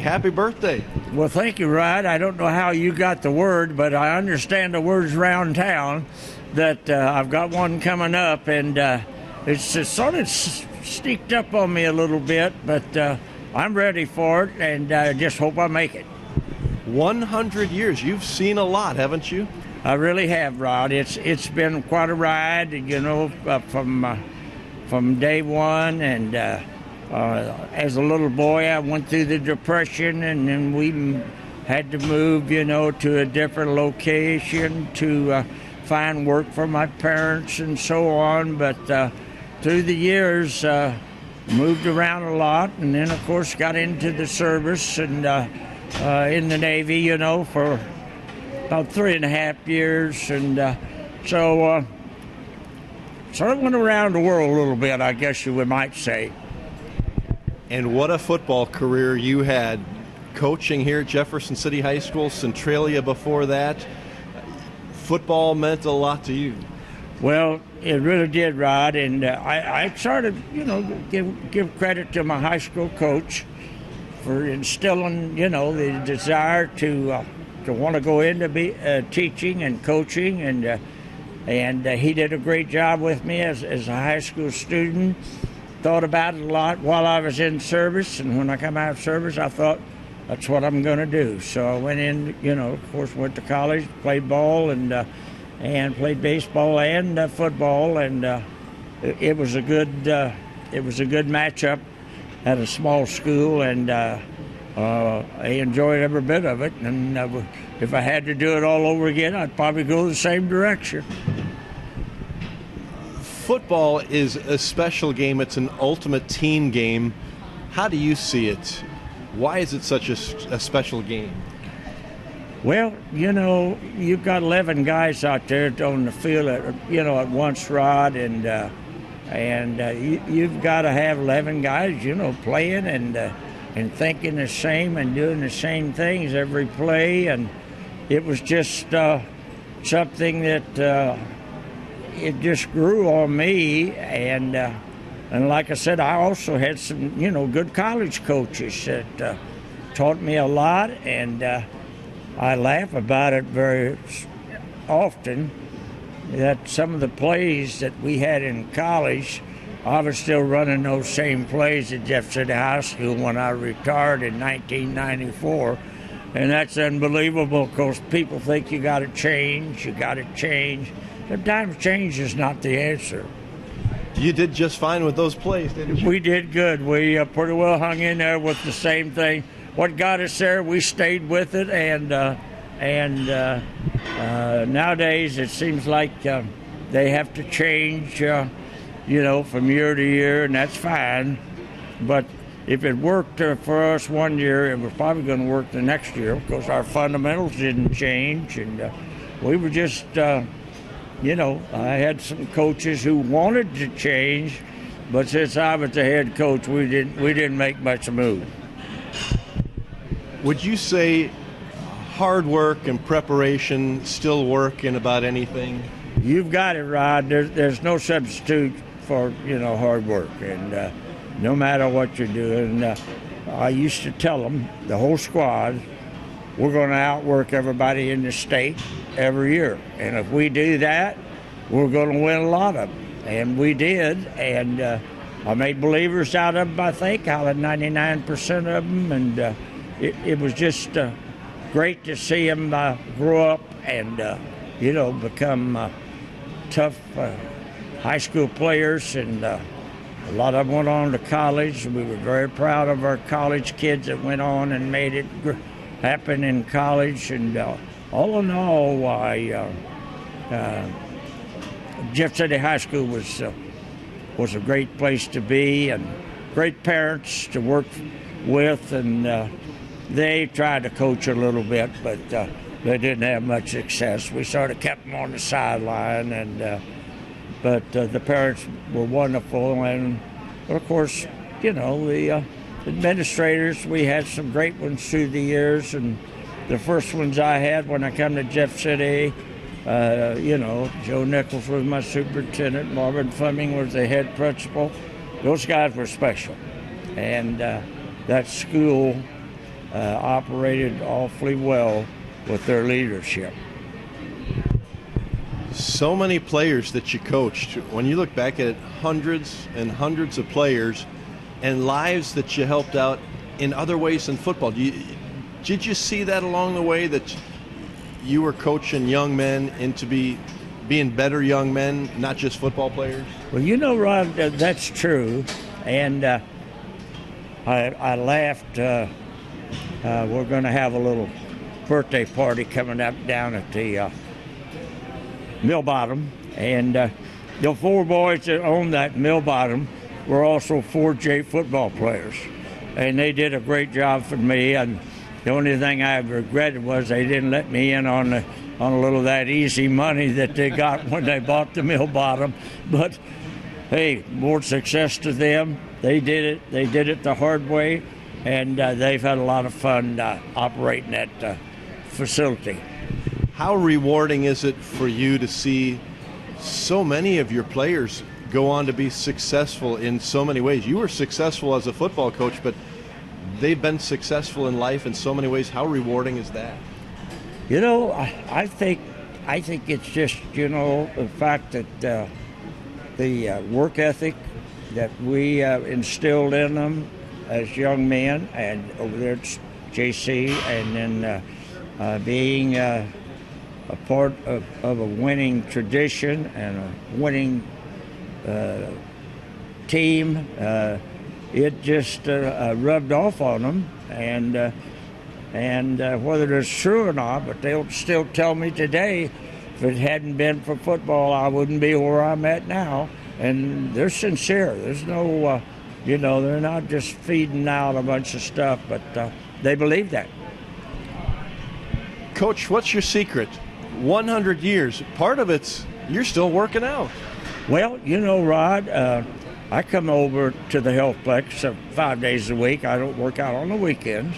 Happy birthday. Well, thank you, Rod. I don't know how you got the word, but I understand the words around town that I've got one coming up, and it's just sort of sneaked up on me a little bit, but I'm ready for it, and I just hope I make it. 100 years. You've seen a lot, haven't you? I really have, Rod. It's been quite a ride, from day one, and as a little boy, I went through the Depression, and then we had to move, to a different location to find work for my parents and so on. But through the years, moved around a lot, and then, of course, got into the service and in the Navy, for about 3.5 years. And so sort of went around the world a little bit, I guess you might say. And what a football career you had, coaching here at Jefferson City High School, Centralia before that. Football meant a lot to you. Well, it really did, Rod, and I sort of, give credit to my high school coach for instilling, the desire to want to go into teaching and coaching, and he did a great job with me as a high school student. Thought about it a lot while I was in service, and when I come out of service, I thought, that's what I'm going to do. So I went in, of course, went to college, played ball, and played baseball and football, and it was a good matchup at a small school, and I enjoyed every bit of it. And if I had to do it all over again, I'd probably go the same direction. Football is a special game. It's an ultimate team game. How do you see it? Why is it such a special game? Well, you've got 11 guys out there on the field at once, Rod, and you've got to have 11 guys, playing and thinking the same and doing the same things every play. And it was just something that it just grew on me, and like I said, I also had some good college coaches that taught me a lot, and I laugh about it very often that some of the plays that we had in college, I was still running those same plays at Jefferson City High School when I retired in 1994. And that's unbelievable, because people think you got to change. Sometimes change is not the answer. You did just fine with those plays, didn't you? We did good. We pretty well hung in there with the same thing. What got us there, we stayed with it, and nowadays it seems like they have to change, from year to year, and that's fine. But if it worked for us one year, it was probably going to work the next year, because our fundamentals didn't change, and we were just, I had some coaches who wanted to change, but since I was the head coach, we didn't make much move. Would you say hard work and preparation still work in about anything? You've got it, Rod. There's no substitute for hard work, and no matter what you're doing. I used to tell them, the whole squad, we're going to outwork everybody in the state every year, and if we do that, we're going to win a lot of them, and we did. And I made believers out of them, I think, out of 99% of them, and it was just great to see them grow up and, become tough high school players, and a lot of them went on to college. We were very proud of our college kids that went on and made it happen in college. And all in all, Jeff City High School was a great place to be, and great parents to work with, and they tried to coach a little bit, but they didn't have much success. We sort of kept them on the sideline, and but the parents were wonderful, and of course, the administrators, we had some great ones through the years, and the first ones I had when I come to Jeff City, Joe Nichols was my superintendent, Marvin Fleming was the head principal. Those guys were special, and that school operated awfully well with their leadership. So many players that you coached. When you look back at it, hundreds and hundreds of players and lives that you helped out in other ways than football. Did you see that along the way, that you were coaching young men into being better young men, not just football players? Well, you know, Rod, that's true. And I laughed. We're going to have a little birthday party coming up down at the Mill Bottom. And the 4 boys that owned that Mill Bottom were also 4J football players. And they did a great job for me. And the only thing I regretted was they didn't let me in on a little of that easy money that they got when they bought the Mill Bottom. But hey, more success to them. They did it. They did it the hard way, and they've had a lot of fun operating that facility. How rewarding is it for you to see so many of your players go on to be successful in so many ways? You were successful as a football coach, but they've been successful in life in so many ways. How rewarding is that? You know, I think it's just, you know, the fact that the work ethic that we instilled in them as young men, and over there at JC, and then being a part of a winning tradition and a winning team, it just rubbed off on them, and whether it's true or not, but they'll still tell me today, if it hadn't been for football, I wouldn't be where I'm at now. And they're sincere. There's no, you know, they're not just feeding out a bunch of stuff, but they believe that. Coach, what's your secret? 100 years. Part of it's you're still working out. Well, you know, Rod, I come over to the Healthplex 5 days a week. I don't work out on the weekends,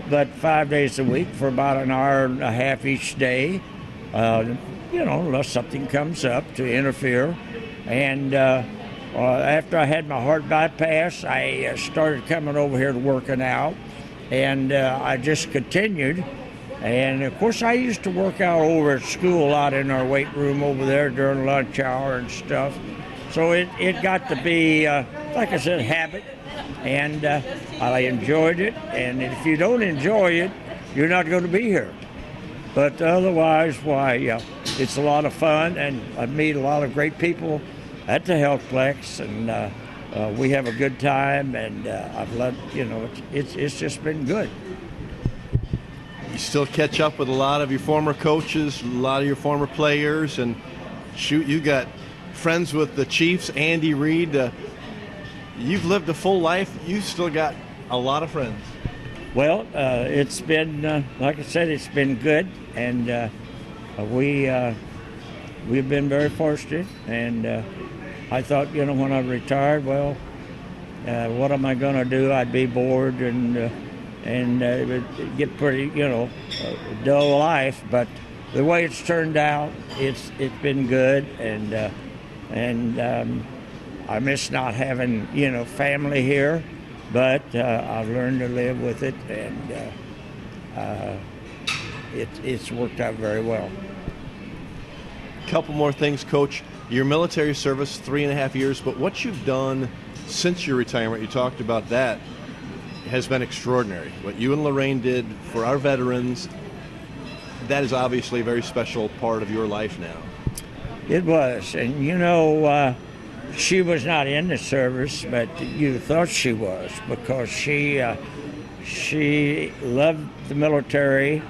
but 5 days a week for about an hour and a half each day, you know, unless something comes up to interfere. And after I had my heart bypass, I started coming over here to working out, and I just continued. And of course, I used to work out over at school a lot in our weight room over there during lunch hour and stuff. So it got to be, like I said, habit, and I enjoyed it. And if you don't enjoy it, you're not going to be here. But otherwise, why, it's a lot of fun, and I meet a lot of great people at the Healthplex, and we have a good time, and I've loved, you know, it's just been good. You still catch up with a lot of your former coaches, a lot of your former players, and shoot, you got friends with the Chiefs, Andy Reid. You've lived a full life. You've still got a lot of friends. Well, it's been, like I said, it's been good, and we've been very fortunate. And I thought, you know, when I retired, well, what am I going to do? I'd be bored, and it would get pretty, you know, dull life. But the way it's turned out, it's been good, and I miss not having, you know, family here. But I've learned to live with it, and it's worked out very well. Couple more things, Coach. Your military service, 3.5 years, but what you've done since your retirement, you talked about that, has been extraordinary. What you and Lorraine did for our veterans, that is obviously a very special part of your life now. It was, and you know, she was not in the service, but you thought she was, because she loved the military.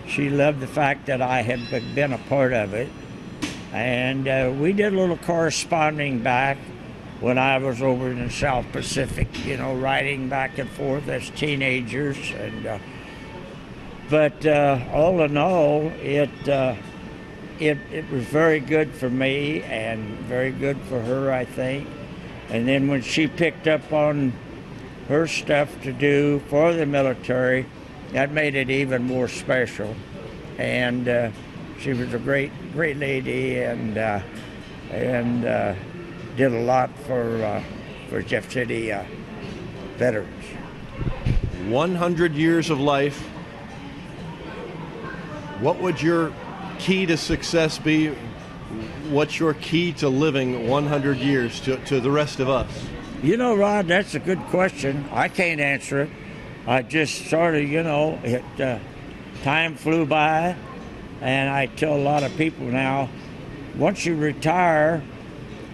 She loved the fact that I had been a part of it. And we did a little corresponding back when I was over in the South Pacific, you know, riding back and forth as teenagers. And but all in all, it was very good for me and very good for her, I think. And then when she picked up on her stuff to do for the military, that made it even more special. And she was a great lady, and did a lot for Jeff City veterans. 100 years of life, what would your key to success be? What's your key to living 100 years to the rest of us? You know, Rod, that's a good question. I can't answer it. I just sort of, time flew by, and I tell a lot of people now, once you retire,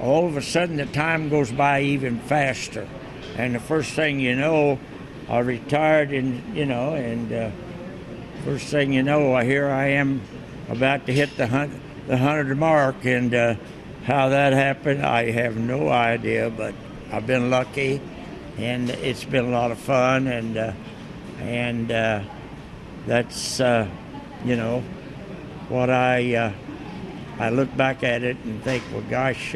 all of a sudden the time goes by even faster. And the first thing you know, I retired, and first thing you know, here I am about to hit the 100 mark, and how that happened, I have no idea, but I've been lucky, and it's been a lot of fun, and that's what I look back at it and think, well, gosh,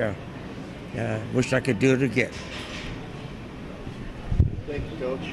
wish I could do it again. Thank you, Coach.